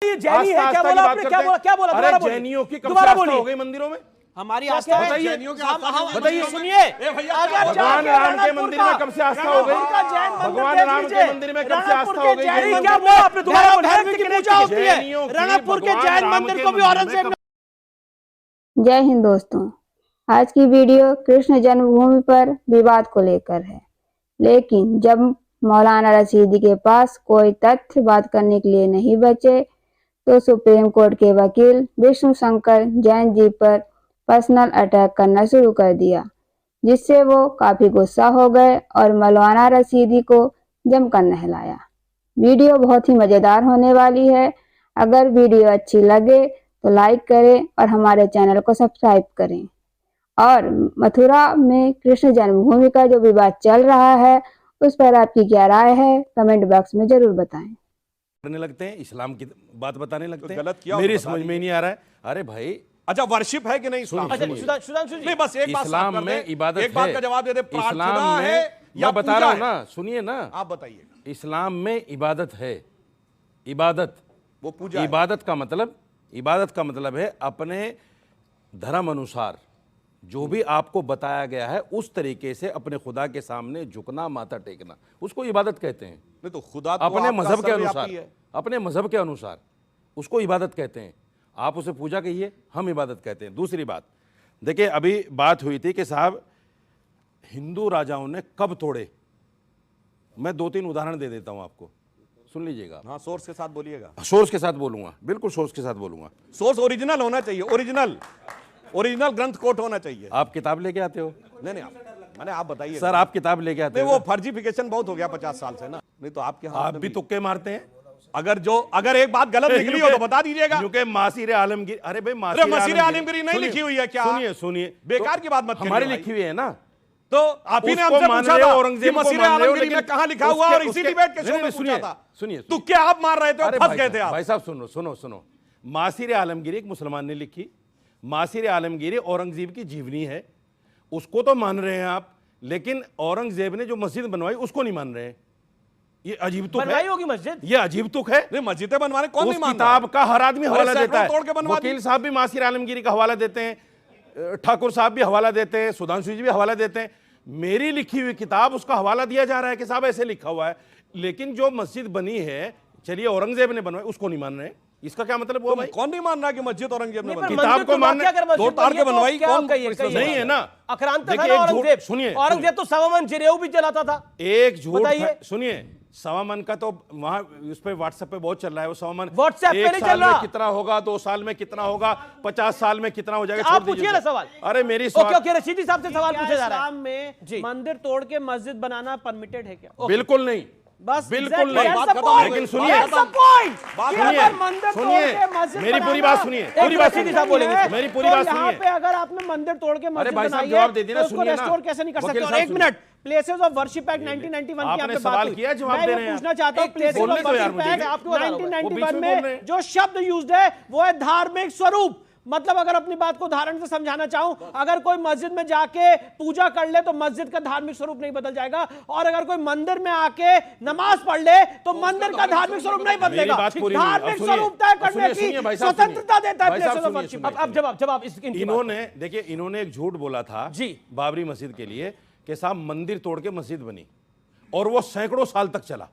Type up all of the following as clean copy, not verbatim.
ये जैनी है, क्या बोला आपने, क्या बोला अरे जैनियों की कब से आस्था हो गई मंदिरों में? हमारी आस्था है। बताइए, सुनिए, भगवान राम के मंदिर में कब से आस्था हो गई? भगवान राम के मंदिर में कब से आस्था हो गई? क्या बोला आपने? दोबारा पूजा होती है रणकपुर के जैन मंदिर को भी औरंगजेब। जय हिंद दोस्तों, आज की वीडियो कृष्ण जन्मभूमि पर विवाद को लेकर है। लेकिन जब मौलाना रशीदी के पास कोई तथ्य बात करने के लिए नहीं बचे तो सुप्रीम कोर्ट के वकील विष्णु शंकर जैन जी पर पर्सनल अटैक करना शुरू कर दिया, जिससे वो काफी गुस्सा हो गए और मौलाना रशीदी को जमकर नहलाया। वीडियो बहुत ही मजेदार होने वाली है। अगर वीडियो अच्छी लगे तो लाइक करें और हमारे चैनल को सब्सक्राइब करें। और मथुरा में कृष्ण जन्मभूमि का जो विवाद चल रहा है उस पर आपकी क्या राय है, कमेंट बॉक्स में जरूर बताएं। करने लगते हैं, इस्लाम की बात बताने लगते हैं। गलत किया मेरी समझ में नहीं आ रहा है। अरे भाई, अच्छा वर्शिप है कि नहीं इस्लाम? नहीं, बस एक बात इस्लाम में इबादत है। एक बात का जवाब दे दे, प्रार्थना है या मैं बता रहा हूं पूजा ना, सुनिए ना, आप बताइए। इस्लाम में इबादत है। इबादत वो पूजा है। इबादत का मतलब है अपने धर्म अनुसार जो भी आपको बताया गया है उस तरीके से अपने खुदा के सामने झुकना, माथा टेकना, उसको इबादत कहते हैं। नहीं तो खुदा तो अपने आपका मजहब के सर्वव्यापी अनुसार, है। अपने मजहब के अनुसार उसको इबादत कहते हैं। आप उसे पूजा कहिए, हम इबादत कहते हैं। दूसरी बात देखिए, अभी बात हुई थी कि साहब हिंदू राजाओं ने कब तोड़े। मैं 2-3 उदाहरण दे देता हूं आपको, सुन लीजिएगा। हाँ, सोर्स के साथ बोलिएगा। सोर्स के साथ बोलूंगा, बिल्कुल सोर्स के साथ बोलूंगा। सोर्स ओरिजिनल होना चाहिए, ओरिजिनल ग्रंथ कोट होना चाहिए। आप किताब लेके आते हो? नहीं, मैंने आप बताइए सर, आप किताब लेके आते हो? वो फर्जीफिकेशन बहुत हो गया 50 साल से ना। नहीं तो आपके आप भी तुक्के मारते हैं। अगर एक बात गलत निकली हो तो बता दीजिएगा। क्योंकि मासीर आलमगीर, अरे भाई मासीर आलमगीरी नहीं लिखी हुई है क्या? सुनिए, बेकार की बात मत करिए। हमारी लिखी हुई है ना। तो आप ही ने हमसे पूछा था कि मसीर आलमगीरी में कहां लिखा हुआ, और इसी डिबेट के शो में पूछा था। सुनिए, तुक्के आप मार रहे थे और फंस गए थे आप। भाई साहब सुनो, मासीर आलमगीरी एक मुसलमान ने लिखी। मासीर आलमगीरी औरंगजेब की जीवनी है, उसको तो मान रहे हैं आप, लेकिन औरंगजेब ने जो मस्जिद बनवाई उसको नहीं मान रहे हैं। ये अजीब तुक है। होगी मस्जिद, ये अजीब तुक है। नहीं, मस्जिदें बनवाने कौन नहीं मानता? किताब का हर आदमी हवाला देता है। वकील वकील साहब भी मासीर आलमगीरी का हवाला देते हैं, ठाकुर साहब भी हवाला देते हैं, सुधांशु जी भी हवाला देते हैं। मेरी लिखी हुई किताब, उसका हवाला दिया जा रहा है कि साहब ऐसे लिखा हुआ है। लेकिन जो मस्जिद बनी है, चलिए औरंगजेब ने बनवाई, उसको नहीं मान रहे। इसका क्या मतलब हुआ भाई? कौन नहीं मान रहा कि मस्जिद औरंगजेब ने बनवाई? किताब को मानने, तोड़ ताड़ के बनवाई कौन? नहीं है ना। औरंगजेब, सुनिए, औरंगजेब तो सवा मन जिरेऊ भी जलाता था। एक झूठ, सुनिए, सवा मन का तो वहां उस पे व्हाट्सएप पे बहुत चल रहा है। वो सवा मन व्हाट्सएप पे नहीं चल रहा। कितना होगा, 2 साल में कितना होगा, 50 साल में कितना हो जाएगा? आप पूछिए ना सवाल। अरे मेरी सवाल, ओके, रशीदी साहब से सवाल पूछा जा रहा है। में मंदिर तोड़ के मस्जिद बनाना परमिटेड है क्या? बिल्कुल नहीं, बस बिल्कुल नहीं। लेकिन सुनिए, मेरी पूरी बात सुनिए, मेरी पूरी बात सुनिए। पे अगर आपने मंदिर तोड़ के मस्जिद भाई साहब बनाई जवाब है, दे देना, तो उसको सुनिए ना। रेस्टोर कैसे नहीं कर वकील सकते? और साहब एक minute, places of worship act 1991 की आपने आपने सवाल बात किया, जवाब मैं दे ये रहे हैं। पूछना चाहता हूं, प्लेसेस बोलने ऑफ दो यार वर्शिप मुझे। एक्ट आपको बता रहा हूं। 1991 में जो शब्द यूज्ड है वो है धार्मिक स्वरूप। मतलब अगर अपनी बात को उदाहरण से समझाना चाहूं, अगर कोई मस्जिद में जाके पूजा कर ले तो मस्जिद का धार्मिक स्वरूप नहीं बदल जाएगा, और अगर कोई मंदिर में आके नमाज पढ़ ले तो मंदिर का धार्मिक स्वरूप नहीं बदलेगा। धार्मिक स्वरूप तय करने की स्वतंत्रता देता है प्लेसेस ऑफ वर्शिप। अब जवाब इन्होंने, देखिए, इन्होंने एक झूठ बोला था जी बाबरी मस्जिद के लिए कि साहब मंदिर तोड़ के मस्जिद बनी, और वो सैकड़ों साल तक चला,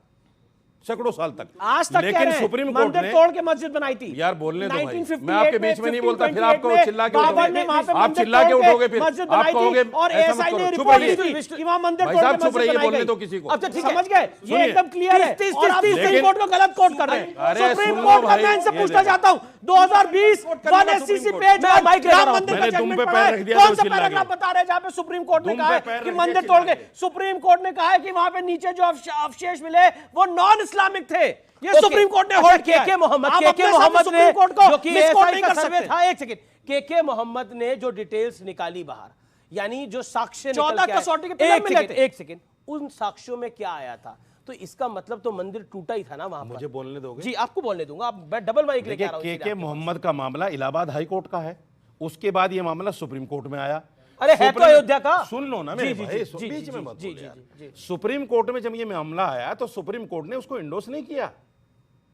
सैकड़ों साल तक। आज तक लेकिन सुप्रीम कोर्ट ने तोड़ के मस्जिद बनाई थी। यार बोलने दो भाई, 1958 मैं आपके बीच में नहीं बोलता, फिर आपको चिल्ला के उठोगे, आप चिल्ला के उठोगे, फिर मस्जिद आप बनाई कहोगे थी और ऐसा मत एएसआई ने करो। चुप रिपोर्ट रहिए दी कि वहां मंदिर भाई तोड़ साहब, के चुप मस्जिद रहिए, बनाई बोलने गई। दो किसी को। अच्छा ठीक है, समझ गए, ये एकदम क्लियर है। तीस- और आप तीस- सुप्रीम कोर्ट को गलत कोट कर रहे हैं। अरे सुप्रीम सुन लो कोर्ट का भाई, मैं इनसे ये पूछना देखो। चाहता हूं, 2020 1SCC पेज मैं माइक ले रहा हूं। राम मंदिर का मैंने दुम जजमेंट पे पढ़ा पैर है। रख दिया कौन तो सा चिल्ला पैराग्राफ गए। बता रहे हैं जहां पे सुप्रीम कोर्ट ने दुम कहा पे है पैर कि रख मंदिर दिया, तोड़ के? सुप्रीम कोर्ट ने कहा है कि वहां पे नीचे जो अवशेष मिले वो नॉन इस्लामिक थे। ये सुप्रीम कोर्ट ने होल्ड किया। के मोहम्मद आप ने सुप्रीम कोर्ट को जो कि मिसकोट एएसआई नहीं का कर सर्वे सकते। था, एक सेकंड, के मोहम्मद ने जो डिटेल्स निकाली बाहर, यानी जो साक्ष्य 14 कसौटी के पिलर मिले थे। एक सेकंड, उन साक्ष्यों में क्या आया था? तो इसका मतलब तो मंदिर टूटा ही था ना वहां पर। मुझे बोलने दोगे? जी आपको बोलने दूंगा, आप मैं डबल माइक लेके आ रहा हूं। के मोहम्मद का मामला इलाहाबाद हाई कोर्ट का है, उसके बाद ये मामला सुप्रीम कोर्ट में आया। अरे है तो अयोध्या का। सुन लो ना मेरे भाई, बीच में मत बोलो यार। सुप्रीम कोर्ट में जब ये मामला आया तो सुप्रीम कोर्ट ने उसको इंडोर्स नहीं किया।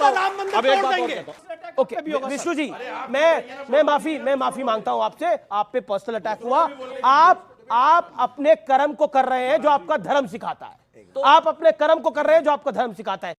कहता हूं, राम मंदिर अब एक तोड़ बात और देंगे। कहता हूं। ओके विष्णु जी, मैं माफी मांगता हूं आपसे, आप पे पर्सनल अटैक हुआ। आप अपने कर्म को कर रहे हैं जो आपका धर्म सिखाता है, तो आप अपने कर्म को कर रहे हैं जो आपका धर्म सिखाता है।